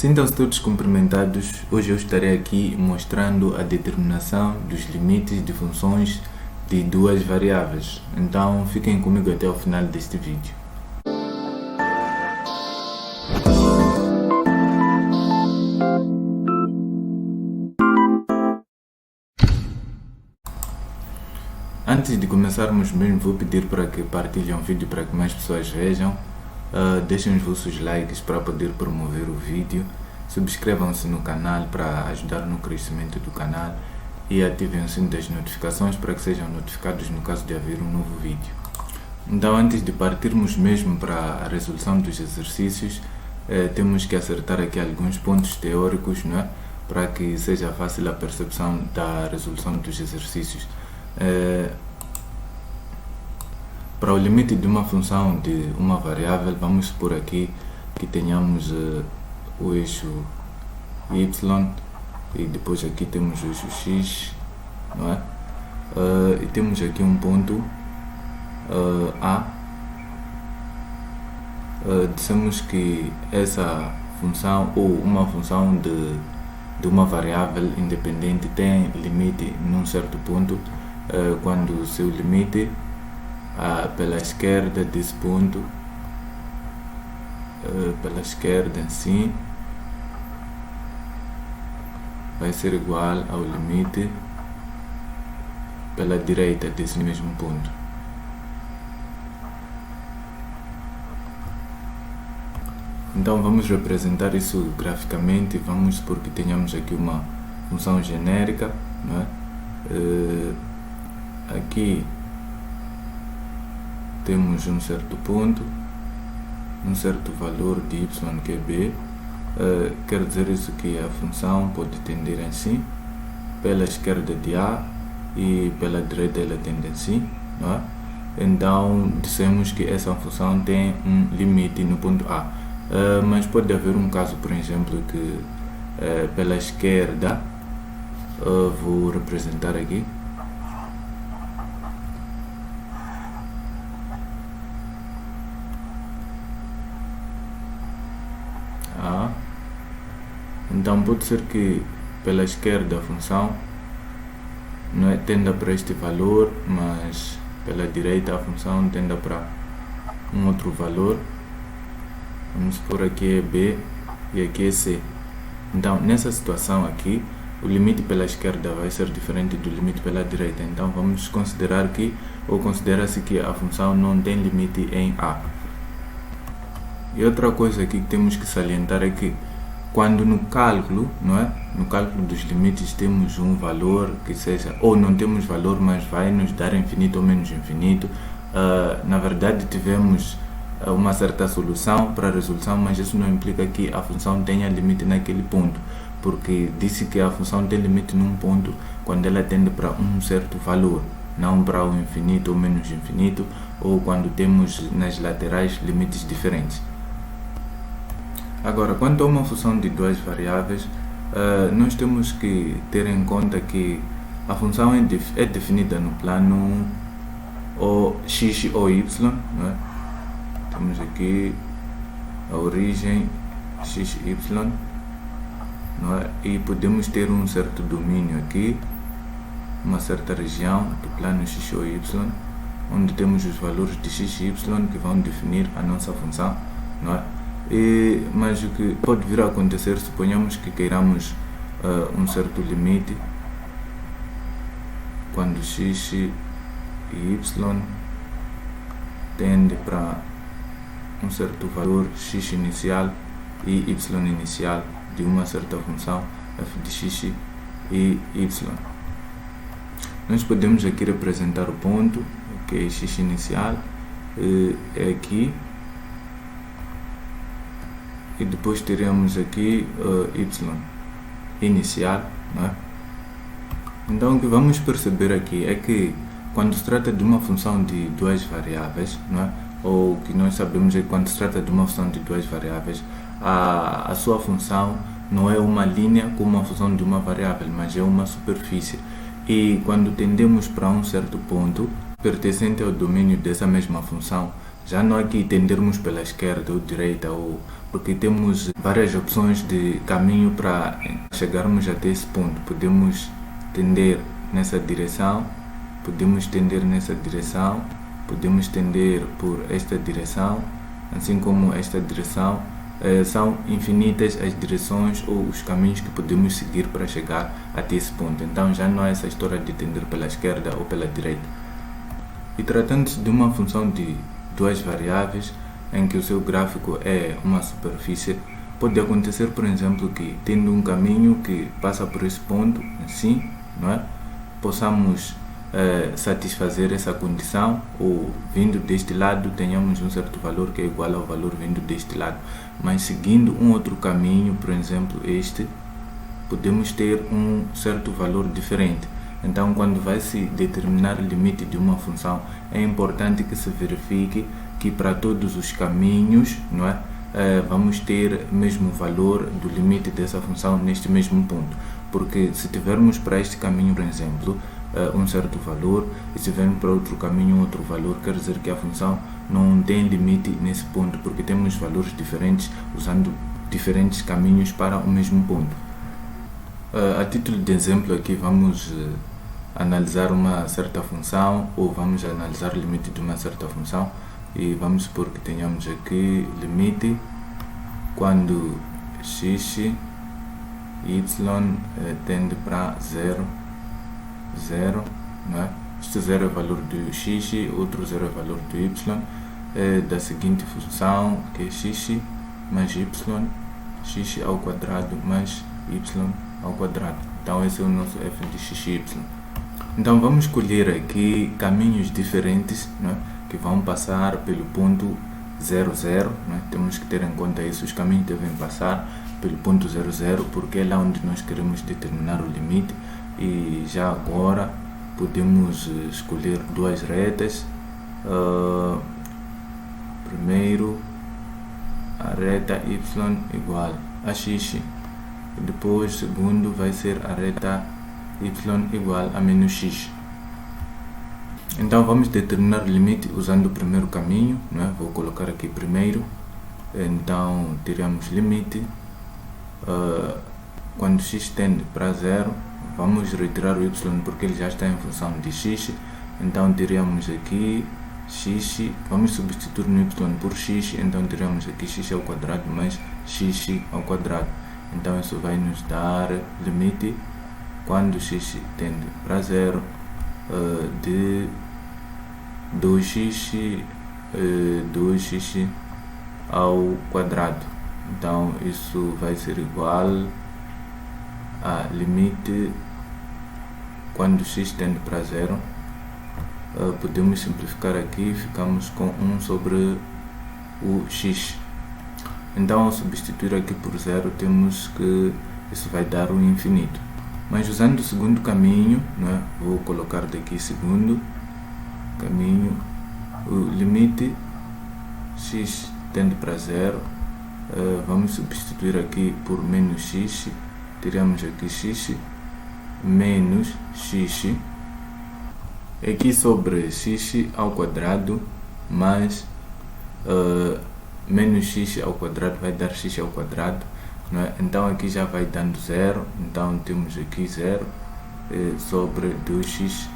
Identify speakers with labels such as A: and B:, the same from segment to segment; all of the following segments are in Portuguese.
A: Sintam-se todos cumprimentados. Hoje eu estarei aqui mostrando a determinação dos limites de funções de duas variáveis. Então fiquem comigo até o final deste vídeo. Antes de começarmos mesmo, vou pedir para que partilhem o vídeo para que mais pessoas vejam. Deixem os vossos likes para poder promover o vídeo. Subscrevam-se no canal para ajudar no crescimento do canal e ativem o sino das notificações para que sejam notificados no caso de haver um novo vídeo. Então, antes de partirmos mesmo para a resolução dos exercícios, temos que acertar aqui alguns pontos teóricos, não é? Para que seja fácil a percepção da resolução dos exercícios. Para o limite de uma função de uma variável, vamos supor aqui que tenhamos o eixo y e depois aqui temos o eixo x, não é? E temos aqui um ponto A. Dissemos que essa função ou uma função de uma variável independente tem limite num certo ponto quando o seu limite pela esquerda desse ponto, pela esquerda assim, vai ser igual ao limite pela direita desse mesmo ponto. Então vamos representar isso graficamente. Vamos supor que tenhamos aqui uma função genérica, não é? Aqui temos um certo ponto, um certo valor de y que é b. Quer dizer isso que a função pode tender assim, pela esquerda de A e pela direita ela tende assim, não é? Então dissemos que essa função tem um limite no ponto A. Mas pode haver um caso, por exemplo, que pela esquerda, vou representar aqui, então pode ser que pela esquerda a função não é, tenda para este valor, mas pela direita a função tenda para um outro valor. Vamos supor aqui é B e aqui é C. Então nessa situação aqui o limite pela esquerda vai ser diferente do limite pela direita. Então vamos considerar que, ou considera-se que a função não tem limite em A. E outra coisa aqui que temos que salientar é que quando no cálculo, não é? No cálculo dos limites temos um valor que seja, ou não temos valor, mas vai nos dar infinito ou menos infinito. Na verdade tivemos uma certa solução para a resolução, mas isso não implica que a função tenha limite naquele ponto, porque disse que a função tem limite num ponto quando ela tende para um certo valor, não para o infinito ou menos infinito, ou quando temos nas laterais limites diferentes. Agora, quanto a uma função de duas variáveis, nós temos que ter em conta que a função é definida no plano ou x ou y, não é? Temos aqui a origem x, y, não é? E podemos ter um certo domínio aqui, uma certa região do plano x ou y, onde temos os valores de x e y que vão definir a nossa função, não é? Mas o que pode vir a acontecer, suponhamos que queiramos um certo limite quando x e y tende para um certo valor x inicial e y inicial de uma certa função f de x e y. Nós podemos aqui representar o ponto, que é x inicial, é aqui, e depois teremos aqui y inicial, não é? Então o que vamos perceber aqui é que quando se trata de uma função de duas variáveis, não é? Ou que nós sabemos é que quando se trata de uma função de duas variáveis, a sua função não é uma linha como uma função de uma variável, mas é uma superfície. E quando tendemos para um certo ponto pertencente ao domínio dessa mesma função, Já não aqui tendermos pela esquerda ou direita, porque temos várias opções de caminho para chegarmos até esse ponto. Podemos tender nessa direção, podemos tender nessa direção, podemos tender por esta direção, assim como esta direção. São infinitas as direções ou os caminhos que podemos seguir para chegar até esse ponto. Então já não é essa história de tender pela esquerda ou pela direita. E tratando-se de uma função de duas variáveis, em que o seu gráfico é uma superfície, pode acontecer, por exemplo, que tendo um caminho que passa por esse ponto, assim, não é? Possamos satisfazer essa condição, ou vindo deste lado tenhamos um certo valor que é igual ao valor vindo deste lado, mas seguindo um outro caminho, por exemplo este, podemos ter um certo valor diferente. Então, quando vai se determinar o limite de uma função, é importante que se verifique que para todos os caminhos, não é, vamos ter o mesmo valor do limite dessa função neste mesmo ponto. Porque se tivermos para este caminho, por exemplo, um certo valor, e se tivermos para outro caminho outro valor, quer dizer que a função não tem limite nesse ponto, porque temos valores diferentes usando diferentes caminhos para o mesmo ponto. A título de exemplo aqui vamos analisar uma certa função, ou vamos analisar o limite de uma certa função, e vamos supor que tenhamos aqui limite quando x y tende para 0, 0, não é? Este 0 é o valor do x, outro 0 é o valor do y, da seguinte função, que é x mais y, x ao quadrado mais y ao quadrado. Então esse é o nosso f de x e y. Então vamos escolher aqui caminhos diferentes, não é? Que vão passar pelo ponto 0, 0, não é? Temos que ter em conta isso, os caminhos devem passar pelo ponto 0, 0, porque é lá onde nós queremos determinar o limite. E já agora podemos escolher duas retas. Primeiro a reta y igual a x, e depois segundo vai ser a reta y igual a menos x. Então vamos determinar o limite usando o primeiro caminho, não é? Vou colocar aqui primeiro. Então teremos limite quando x tende para 0, vamos retirar o y porque ele já está em função de x. Então teríamos aqui x, vamos substituir no y por x, então teremos aqui x ao quadrado mais x ao quadrado. Então isso vai nos dar limite quando x tende para 0 de 2x ao quadrado. Então isso vai ser igual a limite quando x tende para 0. Podemos simplificar aqui, ficamos com 1 sobre o x. Então ao substituir aqui por 0 temos que isso vai dar o infinito. Mas usando o segundo caminho, né, vou colocar daqui segundo caminho, o limite x tende para 0, vamos substituir aqui por menos x, teremos aqui x menos x, aqui sobre x ao quadrado mais menos x ao quadrado vai dar x ao quadrado, não é? Então aqui já vai dando 0, então temos aqui 0 sobre 2x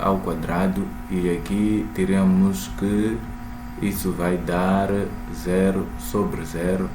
A: ao quadrado, e aqui teremos que isso vai dar 0 sobre 0,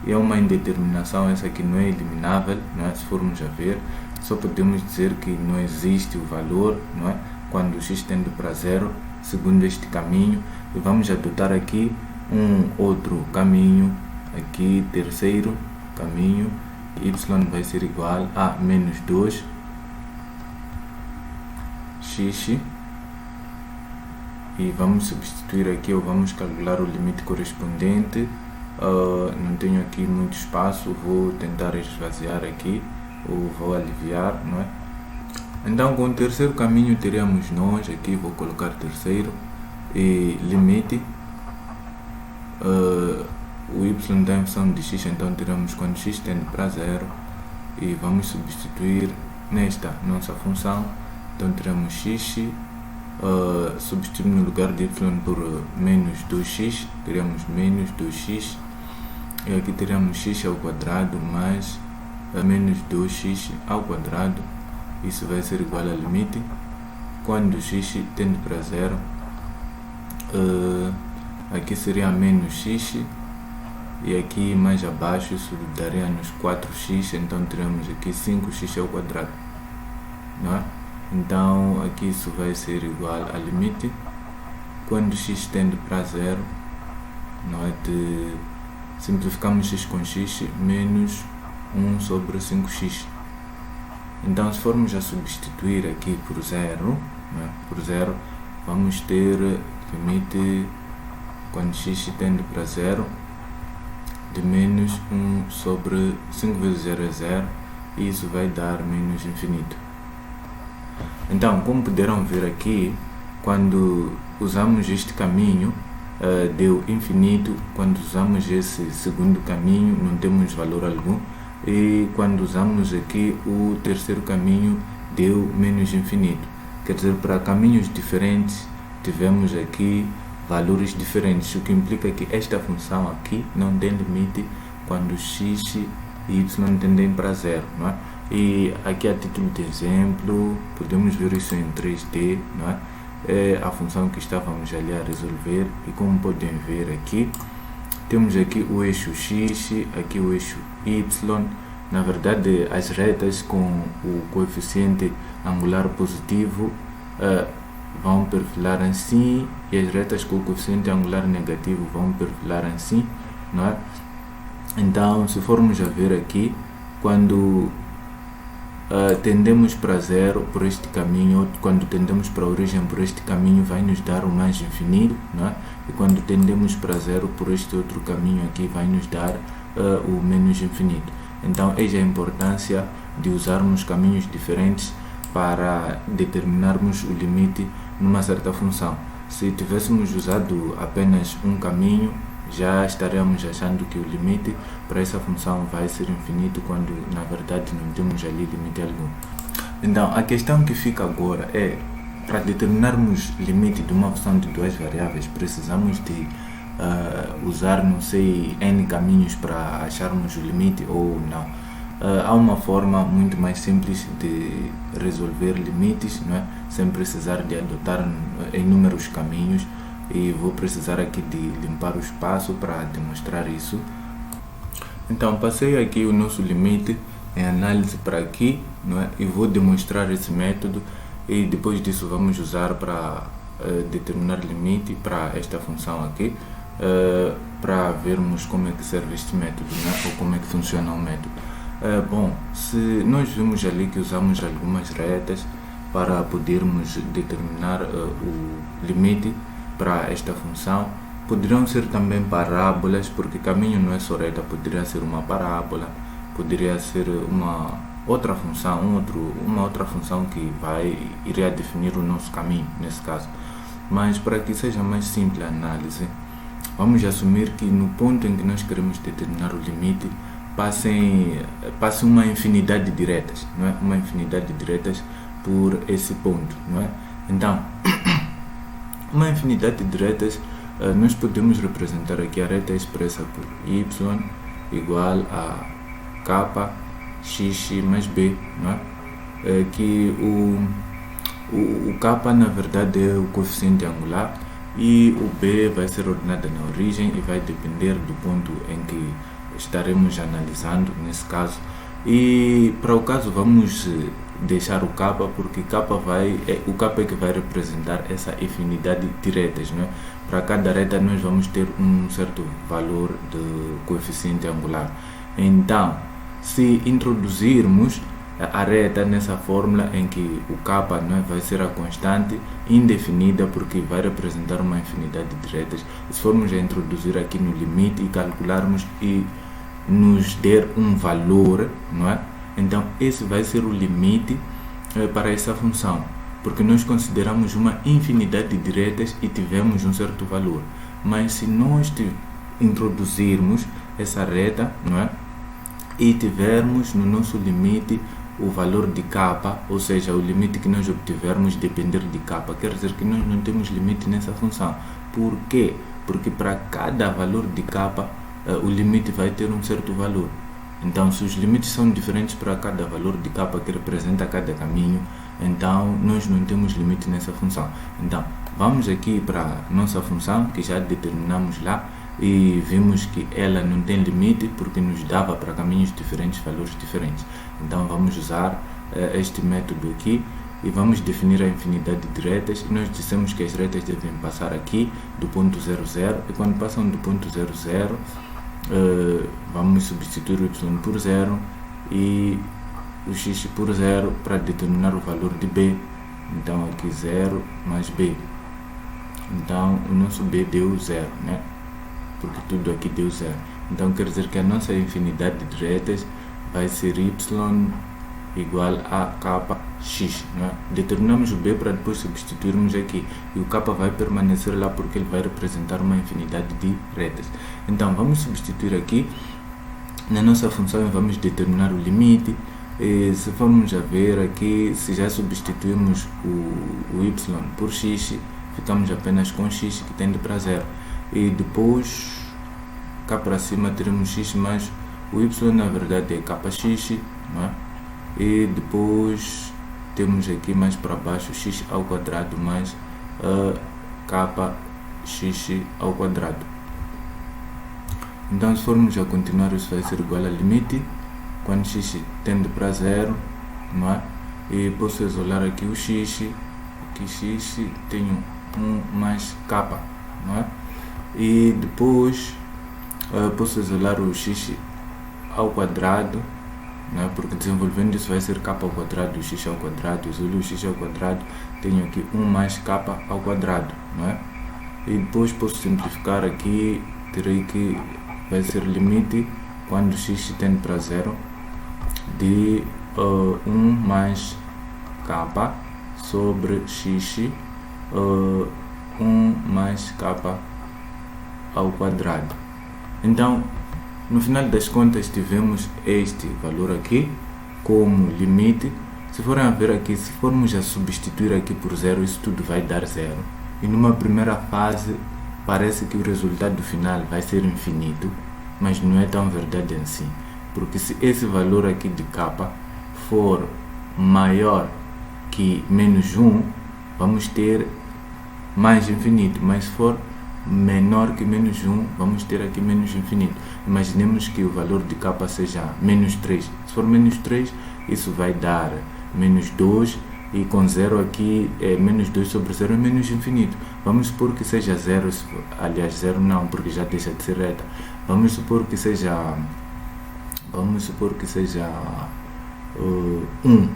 A: e é uma indeterminação, essa aqui não é eliminável, não é? Se formos a ver, só podemos dizer que não existe o valor, não é? Quando x tende para 0, segundo este caminho, e vamos adotar aqui um outro caminho, aqui terceiro caminho, y vai ser igual a menos 2 x, e vamos substituir aqui, ou vamos calcular o limite correspondente. Não tenho aqui muito espaço, vou tentar esvaziar aqui, ou vou aliviar, não é? Então com o terceiro caminho teremos nós, aqui vou colocar terceiro, e limite, o y está em função de x, então teremos quando x tende para 0, e vamos substituir nesta nossa função, então teremos x substituir no lugar de y por menos 2x, teríamos menos 2x, e aqui teríamos x ao quadrado mais menos 2x ao quadrado. Isso vai ser igual ao limite quando x tende para zero. Aqui seria menos x, e aqui mais abaixo isso daria-nos 4x, então teremos aqui 5x ao quadrado, não é? Então aqui isso vai ser igual a limite quando x tende para zero, não é? Simplificamos x com x, menos 1 sobre 5x. Então se formos a substituir aqui por zero, não é? Por zero, vamos ter limite quando x tende para zero de menos 1 sobre 5 vezes 0 é 0, e isso vai dar menos infinito. Então, como puderam ver aqui, quando usamos este caminho, deu infinito. Quando usamos esse segundo caminho, não temos valor algum. E quando usamos aqui o terceiro caminho, deu menos infinito. Quer dizer, para caminhos diferentes, tivemos aqui valores diferentes, o que implica que esta função aqui não tem limite quando x e y tendem para zero, não é? E aqui a título de exemplo, podemos ver isso em 3D, não é? É a função que estávamos ali a resolver, e como podem ver aqui, temos aqui o eixo x, aqui o eixo y. Na verdade, as retas com o coeficiente angular positivo vão perfilar assim, e as retas com o coeficiente angular negativo vão perfilar assim, não é? Então, se formos a ver aqui, quando tendemos para zero por este caminho, ou quando tendemos para a origem por este caminho, vai nos dar o mais infinito, não é? E quando tendemos para zero por este outro caminho aqui, vai nos dar o menos infinito. Então, eis a importância de usarmos caminhos diferentes para determinarmos o limite numa certa função. Se tivéssemos usado apenas um caminho, já estaríamos achando que o limite para essa função vai ser infinito, quando na verdade não temos ali limite algum. Então, a questão que fica agora é, para determinarmos limite de uma função de duas variáveis, precisamos de usar, não sei, n caminhos para acharmos o limite ou não. Há uma forma muito mais simples de resolver limites, não é? Sem precisar de adotar inúmeros caminhos, e vou precisar aqui de limpar o espaço para demonstrar isso. Então, passei aqui o nosso limite em análise para aqui, não é? E vou demonstrar esse método, e depois disso vamos usar para determinar limite para esta função aqui, para vermos como é que serve este método, né? Ou como é que funciona o método. Bom, se nós vimos ali que usamos algumas retas para podermos determinar o limite para esta função, poderiam ser também parábolas, porque caminho não é só reta, poderia ser uma parábola, poderia ser uma outra função, uma outra função que iria definir o nosso caminho nesse caso. Mas para que seja mais simples a análise, vamos assumir que no ponto em que nós queremos determinar o limite, passe uma infinidade de retas, não é? Uma infinidade de retas por esse ponto, não é? Então, uma infinidade de retas, nós podemos representar aqui a reta expressa por y igual a k x mais b, não é? Que o k na verdade é o coeficiente angular, e o b vai ser ordenada na origem e vai depender do ponto em que estaremos analisando nesse caso. E para o caso vamos deixar o k, porque o k é que vai representar essa infinidade de retas, não é? Para cada reta nós vamos ter um certo valor de coeficiente angular. Então, se introduzirmos a reta nessa fórmula em que o k, não é, vai ser a constante indefinida, porque vai representar uma infinidade de retas, se formos a introduzir aqui no limite e calcularmos e nos der um valor, não é? Então esse vai ser o limite para essa função, porque nós consideramos uma infinidade de retas e tivemos um certo valor. Mas se nós introduzirmos essa reta, não é? E tivermos no nosso limite o valor de k, ou seja, o limite que nós obtivermos depender de k. Quer dizer que nós não temos limite nessa função. Por quê? Porque para cada valor de k, o limite vai ter um certo valor. Então, se os limites são diferentes para cada valor de k que representa cada caminho, então nós não temos limite nessa função. Então, vamos aqui para a nossa função, que já determinamos lá, e vimos que ela não tem limite porque nos dava para caminhos diferentes, valores diferentes. Então, vamos usar este método aqui e vamos definir a infinidade de retas. E nós dissemos que as retas devem passar aqui do ponto 0, 0, e quando passam do ponto 0, 0, vamos substituir o y por 0 e o x por 0 para determinar o valor de b. Então aqui 0 mais b. Então o nosso b deu 0, né? Porque tudo aqui deu 0. Então quer dizer que a nossa infinidade de retas vai ser y igual a kx, né? Determinamos o b para depois substituirmos aqui, e o k vai permanecer lá porque ele vai representar uma infinidade de retas. Então vamos substituir aqui na nossa função e vamos determinar o limite. E se formos a ver aqui, se já substituímos o y por x, ficamos apenas com x que tende para 0, e depois cá para cima teremos x mais o y, na verdade é kx, não é? E depois temos aqui mais para baixo x ao quadrado mais kx ao quadrado. Então se formos a continuar, isso vai ser igual a limite quando x tende para 0, não é? E posso isolar aqui o x, aqui x tenho 1 mais k, não é? E depois posso isolar o x ao quadrado, não é? Porque desenvolvendo isso vai ser k ao quadrado, o x ao quadrado, isolo o x ao quadrado, tenho aqui 1 mais k ao quadrado, não é? E depois posso simplificar aqui, terei que vai ser limite quando x tende para 0 de 1 mais k sobre x 1 mais k ao quadrado. Então, no final das contas, tivemos este valor aqui como limite. Se forem a ver aqui, se formos a substituir aqui por 0, isso tudo vai dar 0. E numa primeira fase, parece que o resultado final vai ser infinito, mas não é tão verdade assim. Porque se esse valor aqui de k for maior que menos 1, vamos ter mais infinito, mas se for menor que menos 1, vamos ter aqui menos infinito. Imaginemos que o valor de k seja menos 3. Se for menos 3, isso vai dar menos 2, e com 0 aqui é menos 2 sobre 0 é menos infinito. Vamos supor que seja 0, aliás 0 não, porque já deixa de ser reta. Vamos supor que seja 1.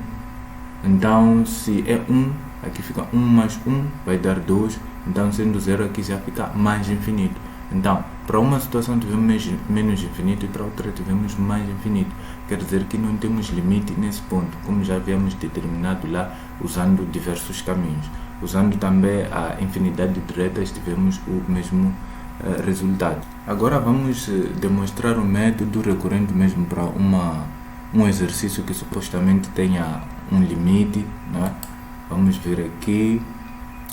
A: Então se é 1, aqui fica 1 mais 1, vai dar 2. Então sendo 0 aqui já fica mais infinito. Então para uma situação tivemos menos infinito e para outra tivemos mais infinito. Quer dizer que não temos limite nesse ponto, como já havíamos determinado lá usando diversos caminhos. Usando também a infinidade de retas, tivemos o mesmo resultado. Agora vamos demonstrar o método recorrendo mesmo para um exercício que supostamente tenha um limite, não é? Vamos ver aqui.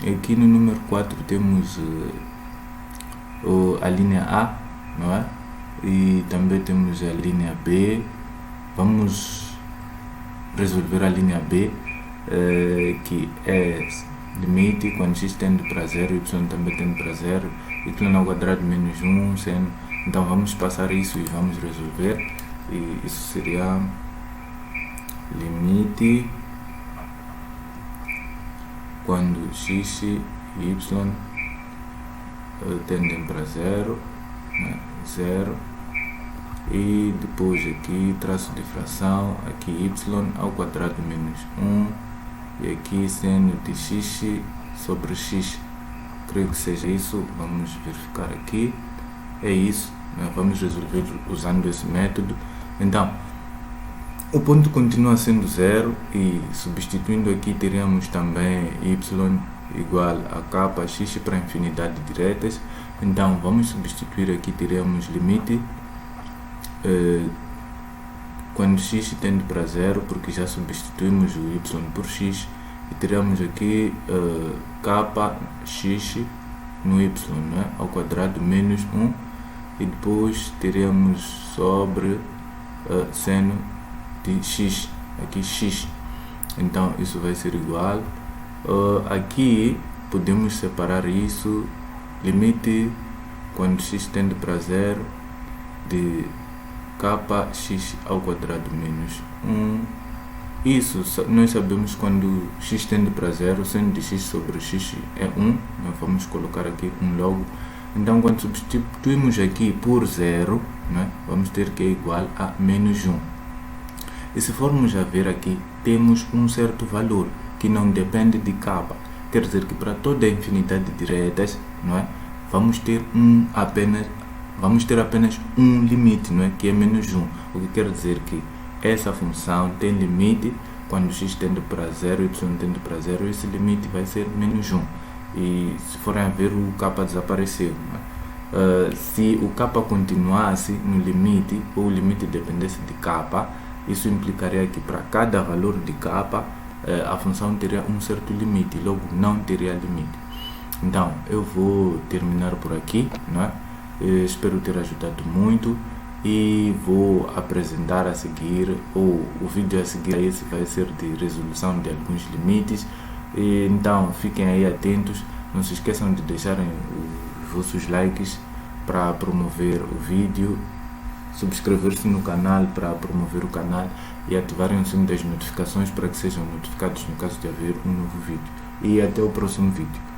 A: Aqui no número 4 temos a linha A, não é? E também temos a linha B. Vamos resolver a linha B, que é limite quando x tende para 0, y também tende para 0, y ao quadrado menos 1, sendo. Então vamos passar isso e vamos resolver. E isso seria limite quando x e y tendem para 0, né? 0, e depois aqui traço de fração, aqui y ao quadrado menos 1, e aqui seno de x sobre x. Creio que seja isso. Vamos verificar aqui. É isso, né? Vamos resolver usando esse método. Então o ponto continua sendo 0, e substituindo aqui teríamos também y igual a kx para infinidade de retas. Então vamos substituir aqui, teremos limite quando x tende para zero, porque já substituímos o y por x, e teremos aqui kx no y, não é? Ao quadrado menos 1, e depois teremos sobre seno de x, aqui x. Então isso vai ser igual, aqui podemos separar isso, limite quando x tende para zero de kx ao quadrado menos 1. Isso nós sabemos, quando x tende para zero, seno de x sobre x é 1, nós vamos colocar aqui 1 logo. Então quando substituímos aqui por zero, né, vamos ter que é igual a menos 1. E se formos a ver aqui, temos um certo valor que não depende de k. Quer dizer que para toda a infinidade de diretas, não é, vamos ter apenas um limite, não é, que é menos 1. O que quer dizer que essa função tem limite quando x tende para 0, y tende para 0, esse limite vai ser menos 1. E se forem a ver, o k desapareceu, não é? Se o k continuasse no limite, ou o limite dependesse de k, isso implicaria que para cada valor de k, a função teria um certo limite, logo não teria limite. Então, eu vou terminar por aqui, não é? Espero ter ajudado muito, e vou apresentar a seguir, ou o vídeo a seguir a esse vai ser de resolução de alguns limites. Então fiquem aí atentos, não se esqueçam de deixarem os vossos likes para promover o vídeo, subscrever-se no canal para promover o canal e ativarem o sino das notificações para que sejam notificados no caso de haver um novo vídeo. E até o próximo vídeo.